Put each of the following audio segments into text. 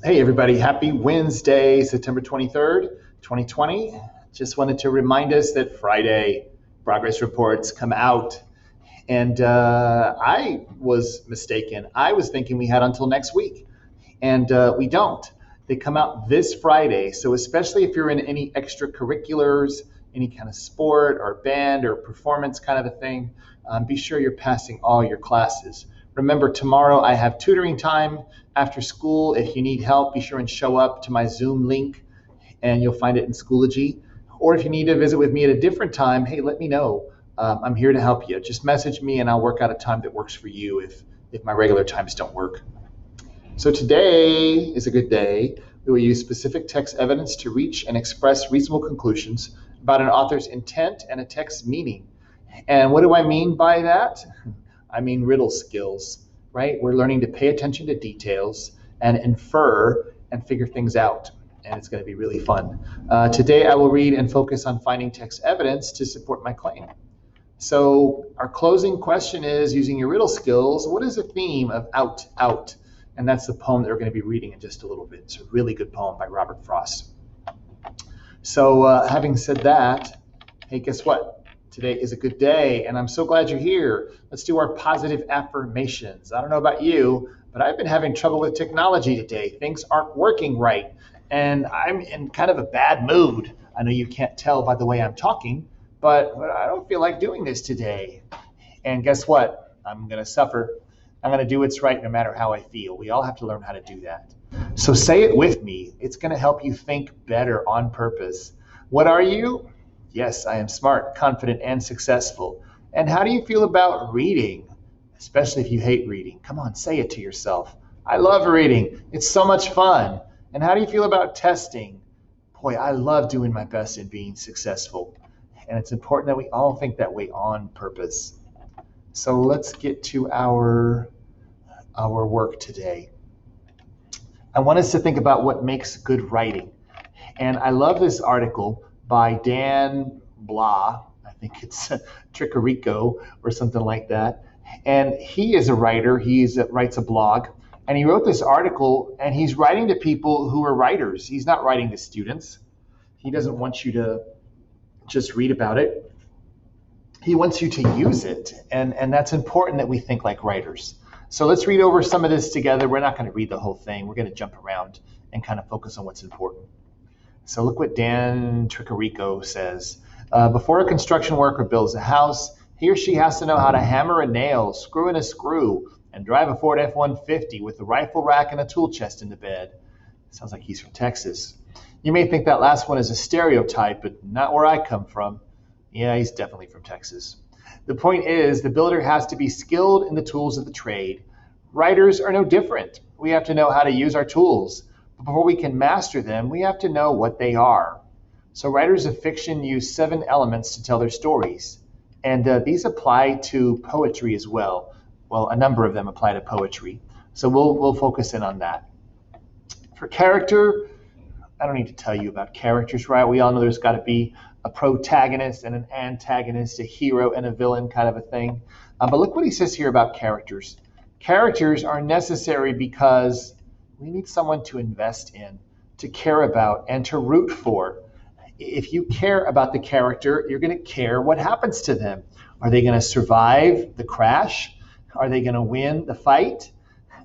Hey, everybody. Happy Wednesday, September 23rd, 2020. Just wanted to remind us that Friday progress reports come out. And I was mistaken. I was thinking we had until next week, and we don't. They come out this Friday. So, especially if you're in any extracurriculars, any kind of sport or band or performance kind of a thing, be sure you're passing all your classes. Remember, tomorrow I have tutoring time after school. If you need help, be sure and show up to my Zoom link and you'll find it in Schoology. Or if you need to visit with me at a different time, hey, let me know. I'm here to help you. Just message me and I'll work out a time that works for you if my regular times don't work. So today is a good day. We will use specific text evidence to reach and express reasonable conclusions about an author's intent and a text's meaning. And what do I mean by that? I mean riddle skills, right? We're learning to pay attention to details and infer and figure things out. And it's going to be really fun. Today I will read and focus on finding text evidence to support my claim. So our closing question is, using your riddle skills, what is the theme of Out, Out? And that's the poem that we're going to be reading in just a little bit. It's a really good poem by Robert Frost. So having said that, hey, guess what? Today is a good day, and I'm so glad you're here. Let's do our positive affirmations. I don't know about you, but I've been having trouble with technology today. Things aren't working right, and I'm in kind of a bad mood. I know you can't tell by the way I'm talking, but I don't feel like doing this today. And guess what? I'm going to suffer. I'm going to do what's right no matter how I feel. We all have to learn how to do that. So say it with me. It's going to help you think better on purpose. What are you? Yes, I am smart, confident, and successful. And how do you feel about reading? Especially if you hate reading. Come on, say it to yourself. I love reading. It's so much fun. And how do you feel about testing? Boy, I love doing my best and being successful. And it's important that we all think that way on purpose. So let's get to our work today. I want us to think about what makes good writing. And I love this article by Dan Blah. I think it's Tricarico or something like that. And he is a writer. He writes a blog. And he wrote this article, and he's writing to people who are writers. He's not writing to students. He doesn't want you to just read about it. He wants you to use it. And that's important that we think like writers. So let's read over some of this together. We're not going to read the whole thing. We're going to jump around and kind of focus on what's important. So look what Dan Tricarico says. Before a construction worker builds a house, he or she has to know how to hammer a nail, screw in a screw, and drive a Ford F-150 with a rifle rack and a tool chest in the bed. Sounds like he's from Texas. You may think that last one is a stereotype, but not where I come from. Yeah, he's definitely from Texas. The point is, the builder has to be skilled in the tools of the trade. Writers are no different. We have to know how to use our tools. But before we can master them, we have to know what they are. So writers of fiction use 7 elements to tell their stories. And these apply to poetry as well. Well, a number of them apply to poetry. So we'll focus in on that. For character, I don't need to tell you about characters, right? We all know there's got to be a protagonist and an antagonist, a hero and a villain kind of a thing. But look what he says here about characters. Characters are necessary because we need someone to invest in, to care about, and to root for. If you care about the character, you're going to care what happens to them. Are they going to survive the crash? Are they going to win the fight?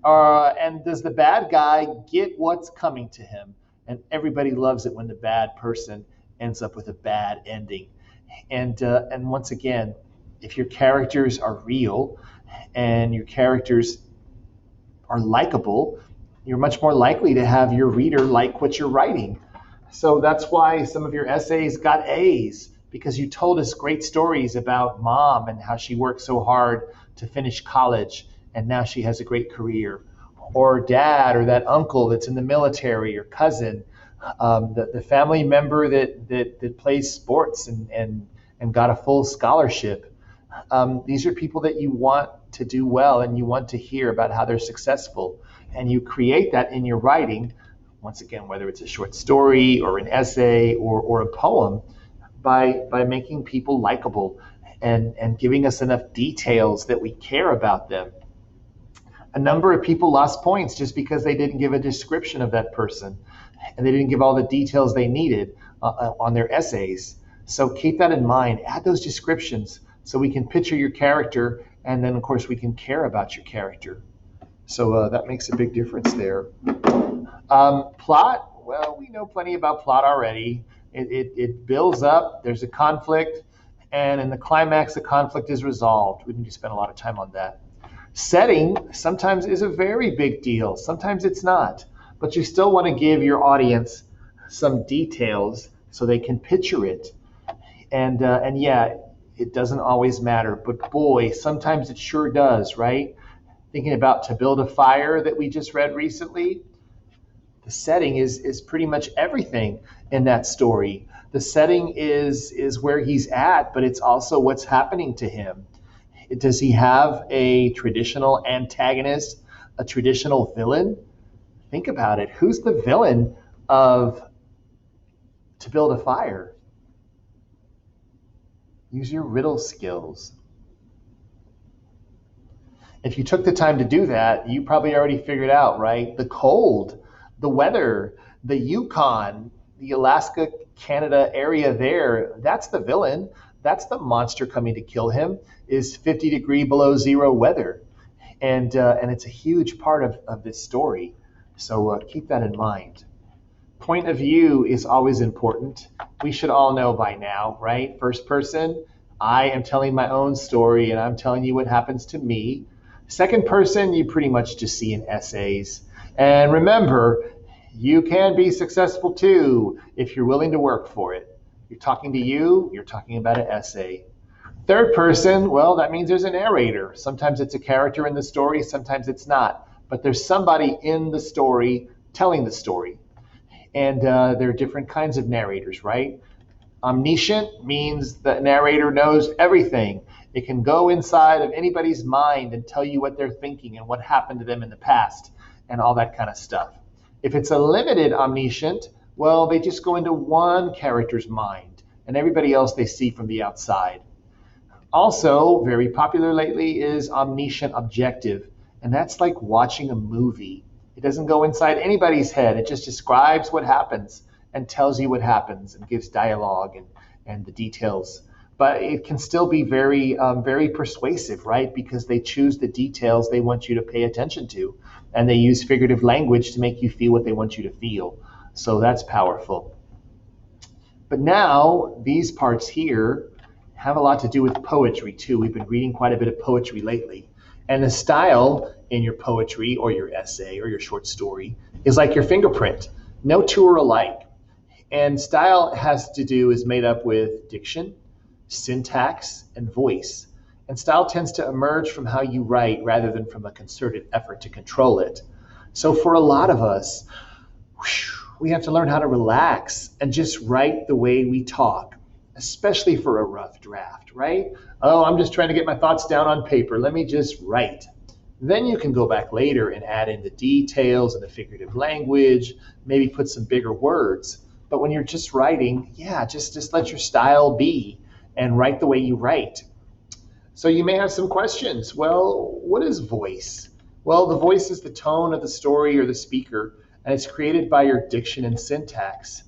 And does the bad guy get what's coming to him? And everybody loves it when the bad person ends up with a bad ending. And once again, if your characters are real and your characters are likable, you're much more likely to have your reader like what you're writing. So that's why some of your essays got A's, because you told us great stories about mom and how she worked so hard to finish college and now she has a great career. Or dad, or that uncle that's in the military, or cousin, the family member that plays sports and got a full scholarship. These are people that you want to do well and you want to hear about how they're successful. And you create that in your writing, once again, whether it's a short story or an essay or a poem, by making people likable and giving us enough details that we care about them. A number of people lost points just because they didn't give a description of that person and they didn't give all the details they needed on their essays. So keep that in mind. Add those descriptions so we can picture your character, and then of course we can care about your character. So that makes a big difference there. Plot, well, we know plenty about plot already. It builds up, there's a conflict, and in the climax, the conflict is resolved. We need to spend a lot of time on that. Setting sometimes is a very big deal. Sometimes it's not. But you still want to give your audience some details so they can picture it. And yeah, it doesn't always matter. But boy, sometimes it sure does, right? Thinking about To Build a Fire that we just read recently, the setting is pretty much everything in that story. The setting is where he's at, but it's also what's happening to him. Does he have a traditional antagonist, a traditional villain? Think about it. Who's the villain of To Build a Fire? Use your riddle skills. If you took the time to do that, you probably already figured out, right? The cold, the weather, the Yukon, the Alaska, Canada area there, that's the villain. That's the monster coming to kill him, is 50 below zero weather. And it's a huge part of this story. So keep that in mind. Point of view is always important. We should all know by now, right? First person, I am telling my own story and I'm telling you what happens to me. Second person, you pretty much just see in essays. And remember, you can be successful too if you're willing to work for it. You're talking to you, you're talking about an essay. Third person, well, that means there's a narrator. Sometimes it's a character in the story, sometimes it's not. But there's somebody in the story telling the story. And there are different kinds of narrators, right? Omniscient means the narrator knows everything. It can go inside of anybody's mind and tell you what they're thinking and what happened to them in the past and all that kind of stuff. If it's a limited omniscient, well, they just go into one character's mind and everybody else they see from the outside. Also, very popular lately is omniscient objective, and that's like watching a movie. It doesn't go inside anybody's head. It just describes what happens and tells you what happens and gives dialogue and the details. But it can still be very, very persuasive, right? Because they choose the details they want you to pay attention to, and they use figurative language to make you feel what they want you to feel. So that's powerful. But now these parts here have a lot to do with poetry too. We've been reading quite a bit of poetry lately. And the style in your poetry or your essay or your short story is like your fingerprint. No two are alike. And style is made up with diction, syntax, and voice. And style tends to emerge from how you write rather than from a concerted effort to control it. So for a lot of us, we have to learn how to relax and just write the way we talk, especially for a rough draft, right? Oh, I'm just trying to get my thoughts down on paper. Let me just write. Then you can go back later and add in the details and the figurative language, maybe put some bigger words. But when you're just writing, yeah, just let your style be and write the way you write. So you may have some questions. Well, what is voice? Well, the voice is the tone of the story or the speaker, and it's created by your diction and syntax.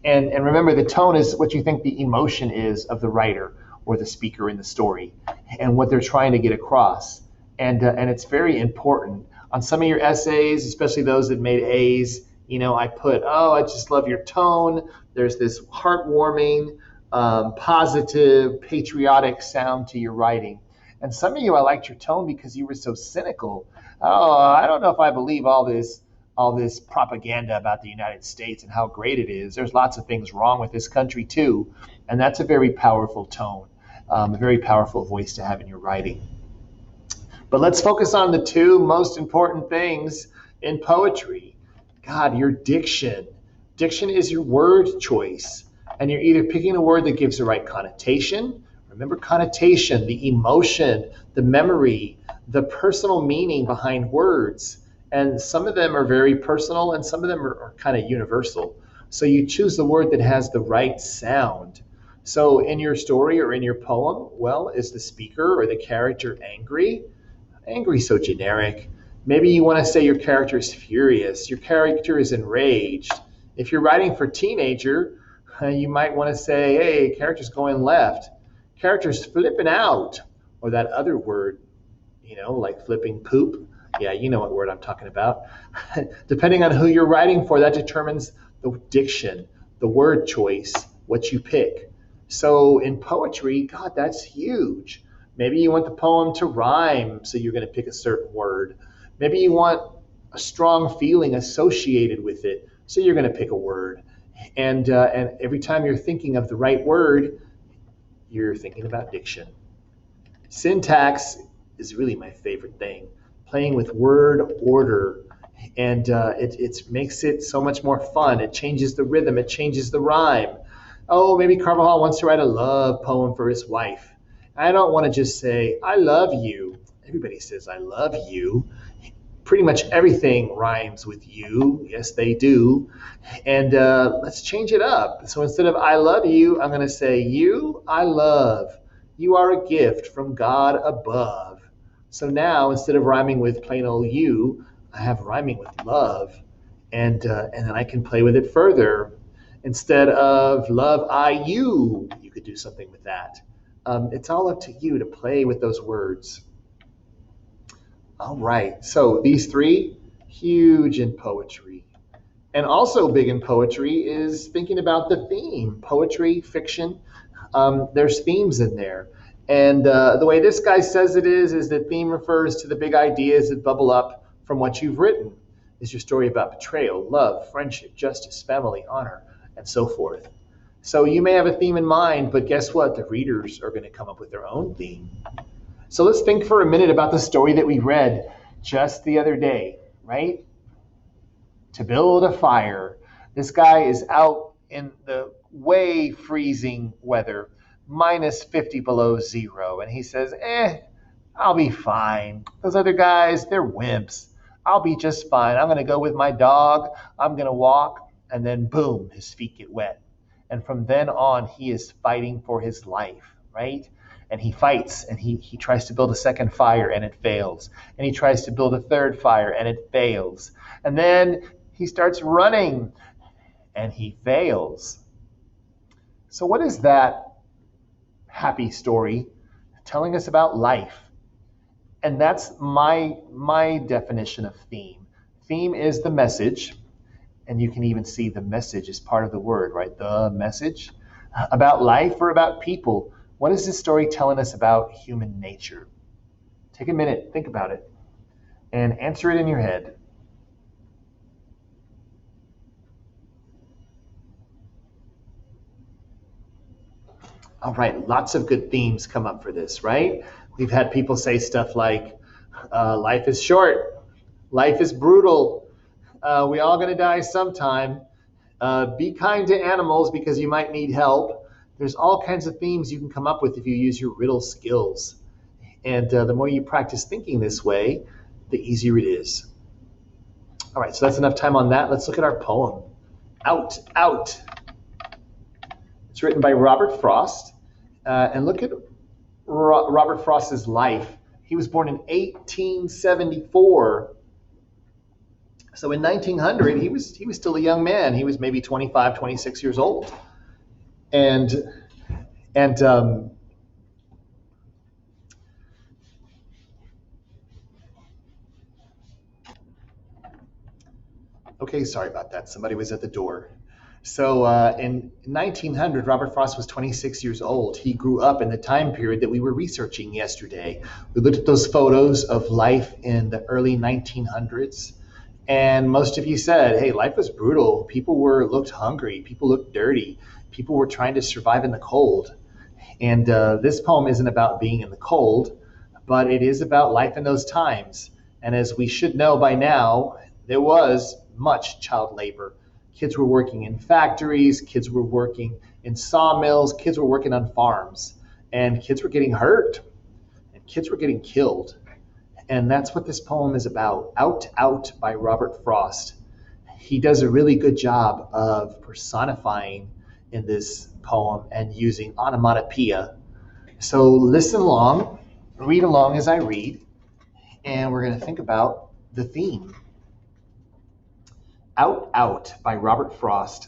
And remember, the tone is what you think the emotion is of the writer or the speaker in the story and what they're trying to get across. And it's very important. On some of your essays, especially those that made A's, I put, I just love your tone. There's this heartwarming, positive, patriotic sound to your writing. And some of you, I liked your tone because you were so cynical. Oh, I don't know if I believe all this propaganda about the United States and how great it is. There's lots of things wrong with this country too. And that's a very powerful tone, a very powerful voice to have in your writing. But let's focus on the two most important things in poetry. God, your diction. Diction is your word choice. And you're either picking a word that gives the right connotation. Remember connotation, the emotion, the memory, the personal meaning behind words. And some of them are very personal and some of them are kind of universal. So you choose the word that has the right sound. So in your story or in your poem, well, is the speaker or the character angry? Angry so generic. Maybe you want to say your character is furious, your character is enraged. If you're writing for teenager, you might want to say, hey, character's going left, character's flipping out, or that other word, like flipping poop. Yeah, you know what word I'm talking about. Depending on who you're writing for, that determines the diction, the word choice, what you pick. So in poetry, God, that's huge. Maybe you want the poem to rhyme, so you're going to pick a certain word. Maybe you want a strong feeling associated with it, so you're going to pick a word. And every time you're thinking of the right word, you're thinking about diction. Syntax is really my favorite thing. Playing with word order, and it makes it so much more fun. It changes the rhythm, it changes the rhyme. Oh, maybe Carvajal wants to write a love poem for his wife. I don't want to just say, I love you. Everybody says, I love you. Pretty much everything rhymes with you. Yes, they do. And let's change it up. So instead of I love you, I'm going to say, you I love. You are a gift from God above. So now, instead of rhyming with plain old you, I have rhyming with love. And then I can play with it further. Instead of love I you could do something with that. It's all up to you to play with those words. All right, so these three, huge in poetry. And also big in poetry is thinking about the theme. Poetry, fiction, there's themes in there. And the way this guy says it is that theme refers to the big ideas that bubble up from what you've written. Is your story about betrayal, love, friendship, justice, family, honor, and so forth. So you may have a theme in mind, but guess what? The readers are going to come up with their own theme. So let's think for a minute about the story that we read just the other day, right? To build a fire. This guy is out in the way freezing weather, minus 50 below zero. And he says, I'll be fine. Those other guys, they're wimps. I'll be just fine. I'm going to go with my dog. I'm going to walk. And then boom, his feet get wet. And from then on, he is fighting for his life, right? And he fights, and he tries to build a second fire, and it fails. And he tries to build a third fire, and it fails. And then he starts running, and he fails. So what is that happy story telling us about life? And that's my definition of theme. Theme is the message, and you can even see the message is part of the word, right? The message about life or about people. What is this story telling us about human nature? Take a minute, think about it, and answer it in your head. All right, lots of good themes come up for this, right? We've had people say stuff like, life is short, life is brutal, we all gonna die sometime, be kind to animals because you might need help. There's all kinds of themes you can come up with if you use your riddle skills. And the more you practice thinking this way, the easier it is. All right, so that's enough time on that. Let's look at our poem, Out, Out. It's written by Robert Frost. And look at Robert Frost's life. He was born in 1874. So in 1900, he was still a young man. He was maybe 25, 26 years old. And okay, sorry about that. Somebody was at the door. So in 1900, Robert Frost was 26 years old. He grew up in the time period that we were researching yesterday. We looked at those photos of life in the early 1900s. And most of you said, hey, life was brutal. People looked hungry. People looked dirty. People were trying to survive in the cold. And this poem isn't about being in the cold, but it is about life in those times. And as we should know by now, there was much child labor. Kids were working in factories. Kids were working in sawmills. Kids were working on farms. And kids were getting hurt. And kids were getting killed. And that's what this poem is about. Out, Out by Robert Frost. He does a really good job of personifying in this poem and using onomatopoeia. So listen along, read along as I read, and we're going to think about The theme, Out, Out by Robert Frost.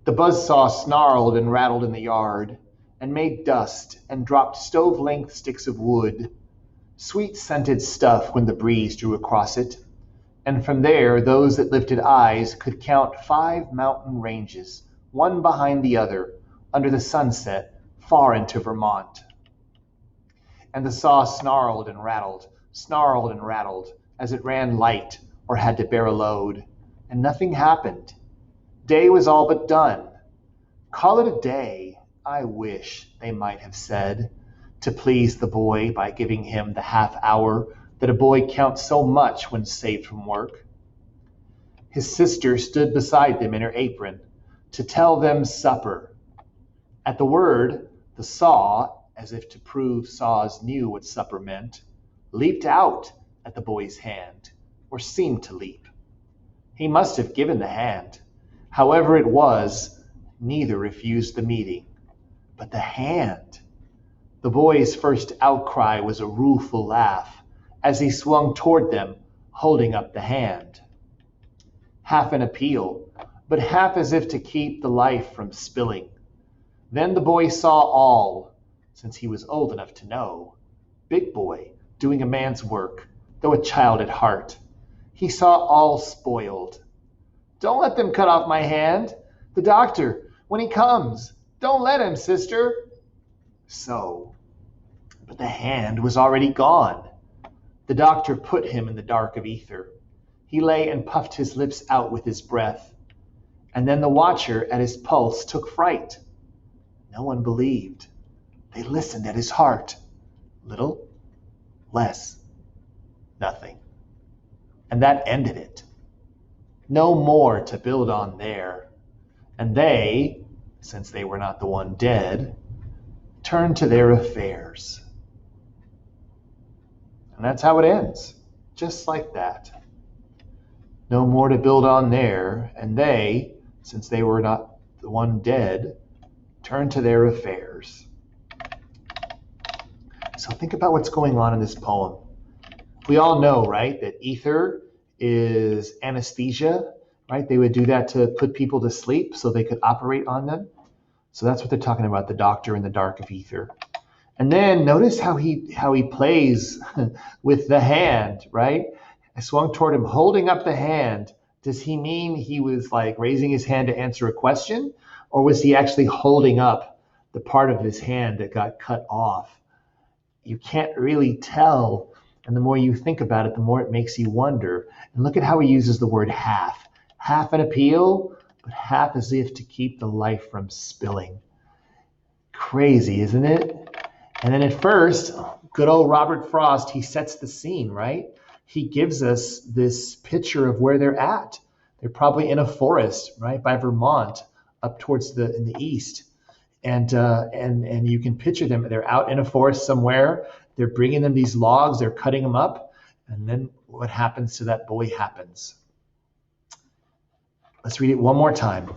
The buzzsaw snarled and rattled in the yard, and made dust, and dropped stove-length sticks of wood, sweet-scented stuff when the breeze drew across it, and from there those that lifted eyes could count 5 mountain ranges, one behind the other, under the sunset, far into Vermont. And the saw snarled and rattled, as it ran light or had to bear a load, and nothing happened. Day was all but done. Call it a day, I wish, they might have said, to please the boy by giving him the half hour that a boy counts so much when saved from work. His sister stood beside them in her apron to tell them supper. At the word, the saw, as if to prove saws knew what supper meant, leaped out at the boy's hand, or seemed to leap. He must have given the hand. However it was, neither refused the meeting. But the hand! The boy's first outcry was a rueful laugh as he swung toward them, holding up the hand. Half an appeal, but half as if to keep the life from spilling. Then the boy saw all, since he was old enough to know. Big boy, doing a man's work, though a child at heart. He saw all spoiled. Don't let them cut off my hand. The doctor, when he comes, don't let him, sister. So, but the hand was already gone. The doctor put him in the dark of ether. He lay and puffed his lips out with his breath. And then the watcher at his pulse took fright. No one believed. They listened at his heart. Little, less, nothing. And that ended it. No more to build on there. And they, since they were not the one dead, turned to their affairs. And that's how it ends. Just like that. No more to build on there. And they, since they were not the one dead, turned to their affairs. So think about what's going on in this poem. We all know, right, that ether is anesthesia, right? They would do that to put people to sleep so they could operate on them. So that's what they're talking about, the doctor in the dark of ether. And then notice how he plays with the hand, right? I swung toward him, holding up the hand. Does he mean he was like raising his hand to answer a question? Or was he actually holding up the part of his hand that got cut off? You can't really tell. And the more you think about it, the more it makes you wonder. And look at how he uses the word half. Half an appeal, but half as if to keep the life from spilling. Crazy, isn't it? And then at first, good old Robert Frost, he sets the scene, right? He gives us this picture of where they're at. They're probably in a forest, right, by Vermont, up towards in the east. And you can picture them. They're out in a forest somewhere. They're bringing them these logs. They're cutting them up. And then what happens to that boy happens. Let's read it one more time.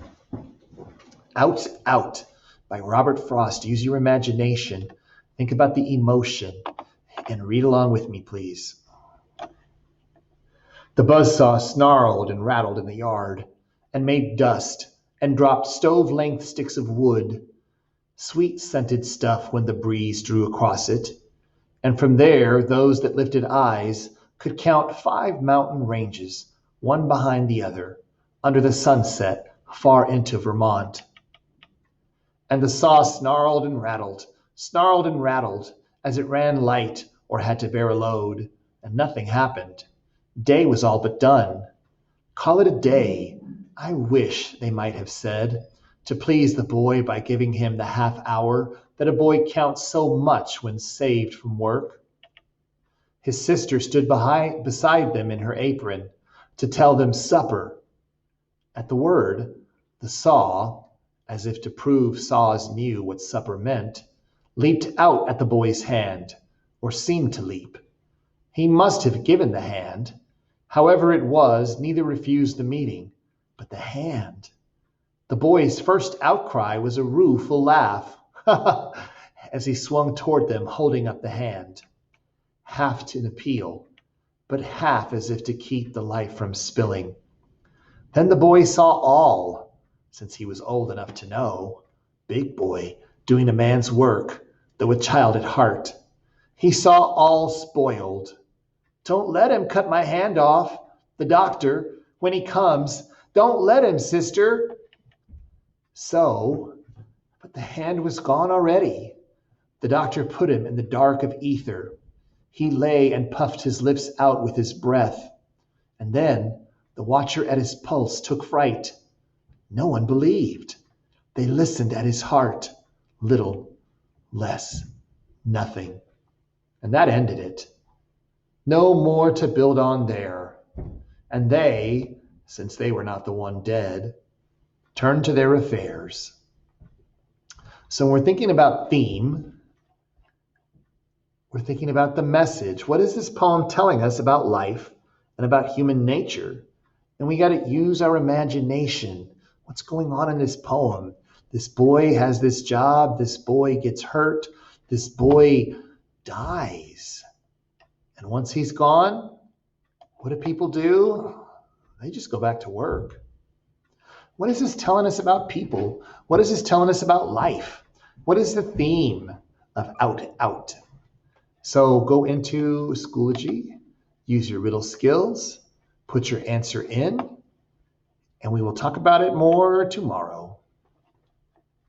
Out, Out by Robert Frost. Use your imagination. Think about the emotion. And read along with me, please. The buzzsaw snarled and rattled in the yard, and made dust, and dropped stove-length sticks of wood, sweet-scented stuff when the breeze drew across it. And from there, those that lifted eyes could count 5 mountain ranges, one behind the other, under the sunset, far into Vermont. And the saw snarled and rattled, as it ran light or had to bear a load, and nothing happened. Day was all but done. Call it a day, I wish, they might have said, to please the boy by giving him the half hour that a boy counts so much when saved from work. His sister stood beside them in her apron to tell them supper. At the word, the saw, as if to prove saws knew what supper meant, leaped out at the boy's hand, or seemed to leap. He must have given the hand. However it was, neither refused the meeting. But the hand! The boy's first outcry was a rueful laugh as he swung toward them, holding up the hand. Half an appeal, but half as if to keep the life from spilling. Then the boy saw all, since he was old enough to know. Big boy, doing a man's work, though a child at heart. He saw all spoiled. Don't let him cut my hand off, the doctor, when he comes. Don't let him, sister. So, but the hand was gone already. The doctor put him in the dark of ether. He lay and puffed his lips out with his breath. And then the watcher at his pulse took fright. No one believed. They listened at his heart. Little, less, nothing. And that ended it. No more to build on there. And they, since they were not the one dead, turned to their affairs. So when we're thinking about theme, we're thinking about the message. What is this poem telling us about life and about human nature? And we got to use our imagination. What's going on in this poem? This boy has this job. This boy gets hurt. This boy dies. And once he's gone, what do people do? They just go back to work. What is this telling us about people? What is this telling us about life? What is the theme of out? So go into Schoology, use your riddle skills, put your answer in, and we will talk about it more tomorrow.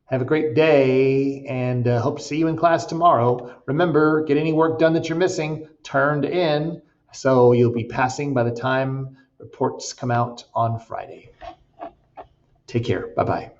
Have a great day, and hope to see you in class tomorrow. Remember, get any work done that you're missing turned in, so you'll be passing by the time reports come out on Friday. Take care. Bye-bye.